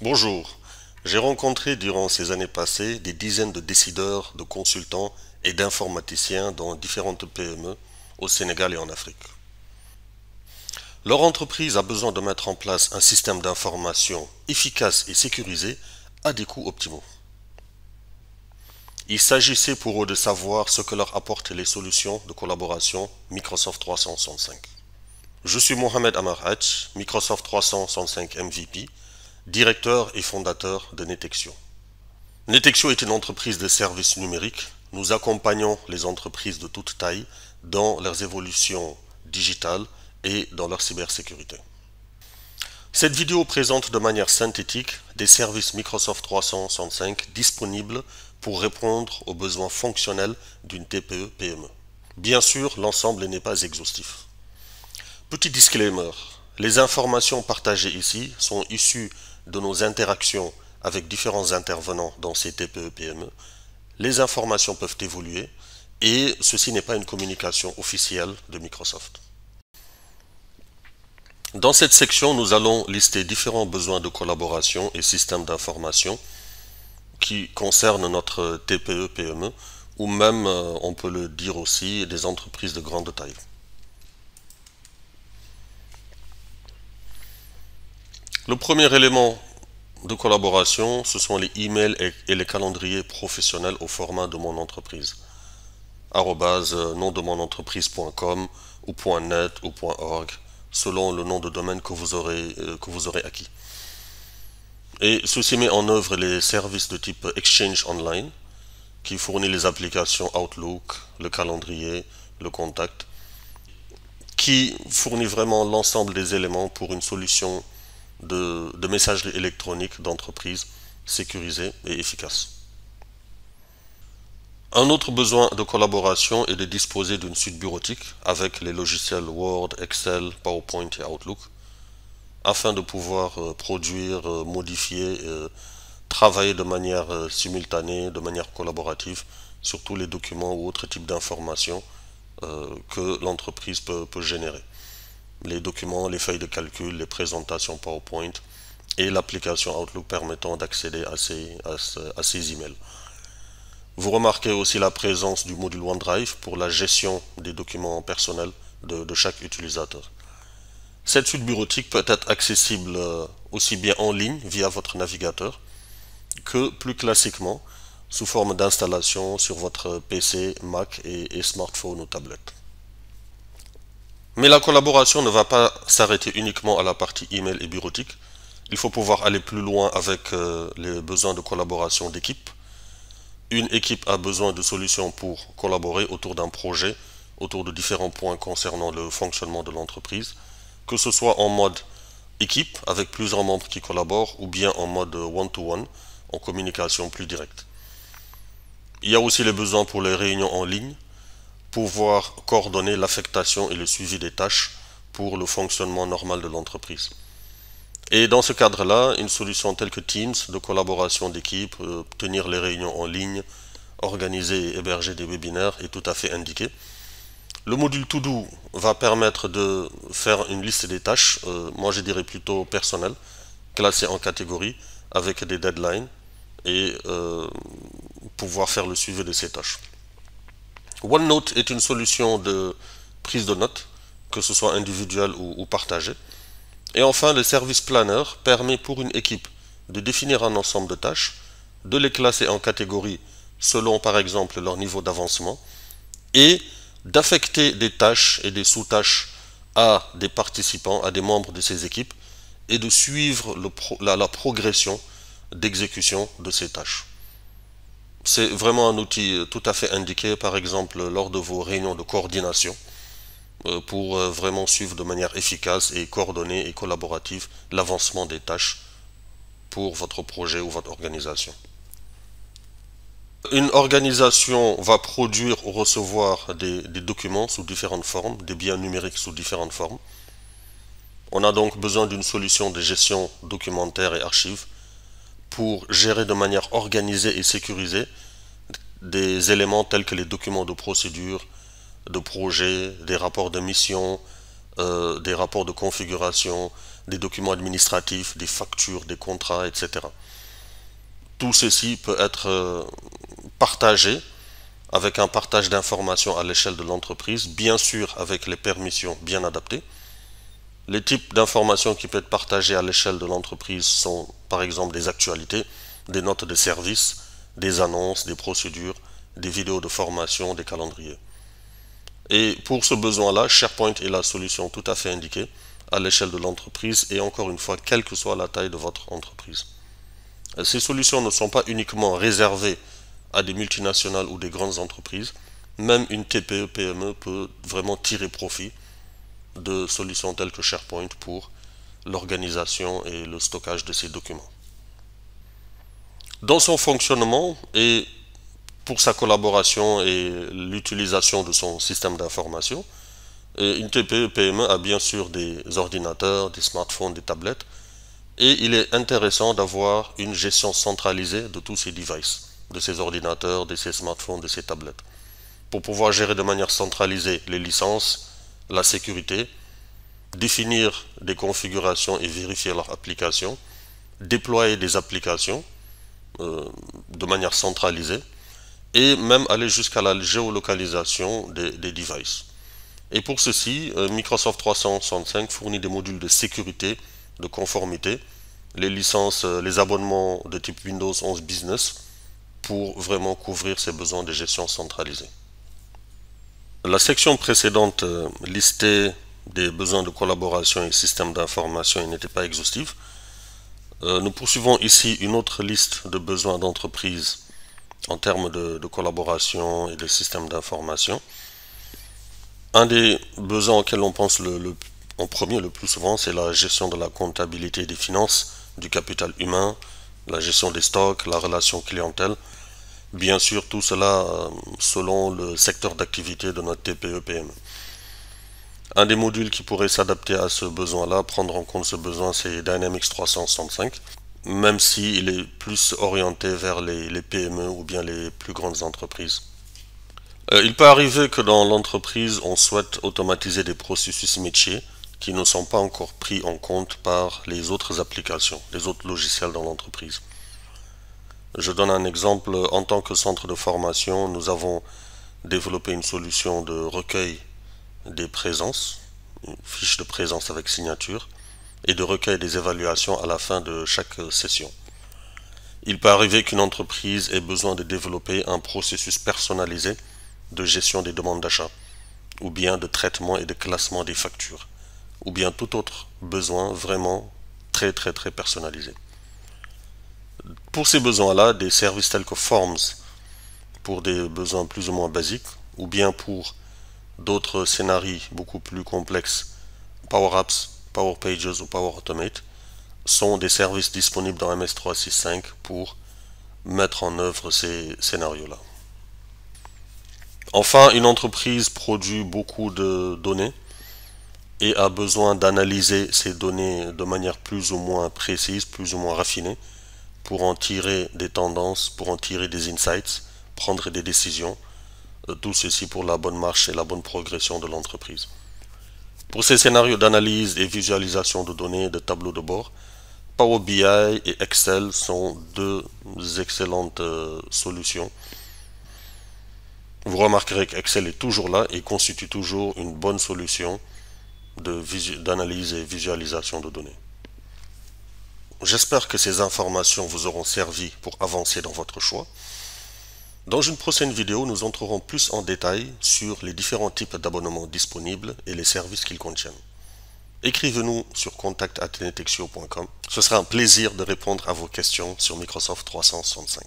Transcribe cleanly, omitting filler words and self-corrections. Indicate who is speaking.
Speaker 1: Bonjour, j'ai rencontré durant ces années passées des dizaines de décideurs, de consultants et d'informaticiens dans différentes PME au Sénégal et en Afrique. Leur entreprise a besoin de mettre en place un système d'information efficace et sécurisé à des coûts optimaux. Il s'agissait pour eux de savoir ce que leur apportent les solutions de collaboration Microsoft 365. Je suis Mohamed Amar Hatch, Microsoft 365 MVP, directeur et fondateur de Netexio. Netexio est une entreprise de services numériques. Nous accompagnons les entreprises de toute taille dans leurs évolutions digitales et dans leur cybersécurité. Cette vidéo présente de manière synthétique des services Microsoft 365 disponibles pour répondre aux besoins fonctionnels d'une TPE-PME. Bien sûr, l'ensemble n'est pas exhaustif. Petit disclaimer, les informations partagées ici sont issues de nos interactions avec différents intervenants dans ces TPE-PME. Les informations peuvent évoluer et ceci n'est pas une communication officielle de Microsoft. Dans cette section, nous allons lister différents besoins de collaboration et systèmes d'information qui concernent notre TPE-PME ou même, on peut le dire aussi, des entreprises de grande taille. Le premier élément de collaboration, ce sont les emails et les calendriers professionnels au format de mon entreprise. @nomdemonentreprise.com ou .net ou .org selon le nom de domaine que vous aurez acquis. Et ceci met en œuvre les services de type Exchange Online qui fournit les applications Outlook, le calendrier, le contact, qui fournit vraiment l'ensemble des éléments pour une solution de messagerie électronique d'entreprise sécurisée et efficace. Un autre besoin de collaboration est de disposer d'une suite bureautique avec les logiciels Word, Excel, PowerPoint et Outlook afin de pouvoir produire, modifier, travailler de manière simultanée, de manière collaborative sur tous les documents ou autres types d'informations que l'entreprise peut générer. Les documents, les feuilles de calcul, les présentations PowerPoint et l'application Outlook permettant d'accéder à ces emails. Vous remarquez aussi la présence du module OneDrive pour la gestion des documents personnels de chaque utilisateur. Cette suite bureautique peut être accessible aussi bien en ligne via votre navigateur que plus classiquement sous forme d'installation sur votre PC, Mac et smartphone ou tablette. Mais la collaboration ne va pas s'arrêter uniquement à la partie email et bureautique. Il faut pouvoir aller plus loin avec les besoins de collaboration d'équipe. Une équipe a besoin de solutions pour collaborer autour d'un projet, autour de différents points concernant le fonctionnement de l'entreprise, que ce soit en mode équipe avec plusieurs membres qui collaborent ou bien en mode one-to-one, en communication plus directe. Il y a aussi les besoins pour les réunions en ligne, pouvoir coordonner l'affectation et le suivi des tâches pour le fonctionnement normal de l'entreprise. Et dans ce cadre-là, une solution telle que Teams de collaboration d'équipe, tenir les réunions en ligne, organiser et héberger des webinaires est tout à fait indiqué. Le module To Do va permettre de faire une liste des tâches, moi je dirais plutôt personnelles, classées en catégories avec des deadlines et pouvoir faire le suivi de ces tâches. OneNote est une solution de prise de notes, que ce soit individuelle ou partagée. Et enfin, le service planner permet pour une équipe de définir un ensemble de tâches, de les classer en catégories selon par exemple leur niveau d'avancement et d'affecter des tâches et des sous-tâches à des participants, à des membres de ces équipes et de suivre la progression d'exécution de ces tâches. C'est vraiment un outil tout à fait indiqué, par exemple, lors de vos réunions de coordination, pour vraiment suivre de manière efficace et coordonnée et collaborative l'avancement des tâches pour votre projet ou votre organisation. Une organisation va produire ou recevoir des documents sous différentes formes, des biens numériques sous différentes formes. On a donc besoin d'une solution de gestion documentaire et archives pour gérer de manière organisée et sécurisée des éléments tels que les documents de procédure, de projet, des rapports de mission, des rapports de configuration, des documents administratifs, des factures, des contrats, etc. Tout ceci peut être partagé avec un partage d'informations à l'échelle de l'entreprise, bien sûr avec les permissions bien adaptées. Les types d'informations qui peuvent être partagées à l'échelle de l'entreprise sont par exemple des actualités, des notes de service, des annonces, des procédures, des vidéos de formation, des calendriers. Et pour ce besoin-là, SharePoint est la solution tout à fait indiquée à l'échelle de l'entreprise et encore une fois, quelle que soit la taille de votre entreprise. Ces solutions ne sont pas uniquement réservées à des multinationales ou des grandes entreprises. Même une TPE-PME peut vraiment tirer profit de solutions telles que SharePoint pour l'organisation et le stockage de ces documents. Dans son fonctionnement et pour sa collaboration et l'utilisation de son système d'information, une TPE-PME a bien sûr des ordinateurs, des smartphones, des tablettes, et il est intéressant d'avoir une gestion centralisée de tous ces devices, de ces ordinateurs, de ces smartphones, de ces tablettes, pour pouvoir gérer de manière centralisée les licences, la sécurité, définir des configurations et vérifier leur application, déployer des applications de manière centralisée, et même aller jusqu'à la géolocalisation des devices. Et pour ceci, Microsoft 365 fournit des modules de sécurité, de conformité, les licences, les abonnements de type Windows 11 Business pour vraiment couvrir ces besoins de gestion centralisée. La section précédente listait des besoins de collaboration et systèmes d'information et n'était pas exhaustive. Nous poursuivons ici une autre liste de besoins d'entreprise en termes de collaboration et de systèmes d'information. Un des besoins auxquels on pense en premier le plus souvent, c'est la gestion de la comptabilité des finances, du capital humain, la gestion des stocks, la relation clientèle. Bien sûr, tout cela selon le secteur d'activité de notre TPE-PME. Un des modules qui pourrait s'adapter à ce besoin-là, prendre en compte ce besoin, c'est Dynamics 365, même s'il est plus orienté vers les PME ou bien les plus grandes entreprises. Il peut arriver que dans l'entreprise, on souhaite automatiser des processus métiers qui ne sont pas encore pris en compte par les autres applications, les autres logiciels dans l'entreprise. Je donne un exemple. En tant que centre de formation, nous avons développé une solution de recueil des présences, une fiche de présence avec signature, et de recueil des évaluations à la fin de chaque session. Il peut arriver qu'une entreprise ait besoin de développer un processus personnalisé de gestion des demandes d'achat, ou bien de traitement et de classement des factures, ou bien tout autre besoin vraiment très personnalisé. Pour ces besoins-là, des services tels que Forms, pour des besoins plus ou moins basiques, ou bien pour d'autres scénarios beaucoup plus complexes, Power Apps, Power Pages ou Power Automate, sont des services disponibles dans MS 365 pour mettre en œuvre ces scénarios-là. Enfin, une entreprise produit beaucoup de données et a besoin d'analyser ces données de manière plus ou moins précise, plus ou moins raffinée, pour en tirer des tendances, pour en tirer des insights, prendre des décisions, tout ceci pour la bonne marche et la bonne progression de l'entreprise. Pour ces scénarios d'analyse et visualisation de données, de tableaux de bord, Power BI et Excel sont deux excellentes solutions. Vous remarquerez qu'Excel est toujours là et constitue toujours une bonne solution d'analyse et visualisation de données. J'espère que ces informations vous auront servi pour avancer dans votre choix. Dans une prochaine vidéo, nous entrerons plus en détail sur les différents types d'abonnements disponibles et les services qu'ils contiennent. Écrivez-nous sur contact@netexio.com. Ce sera un plaisir de répondre à vos questions sur Microsoft 365.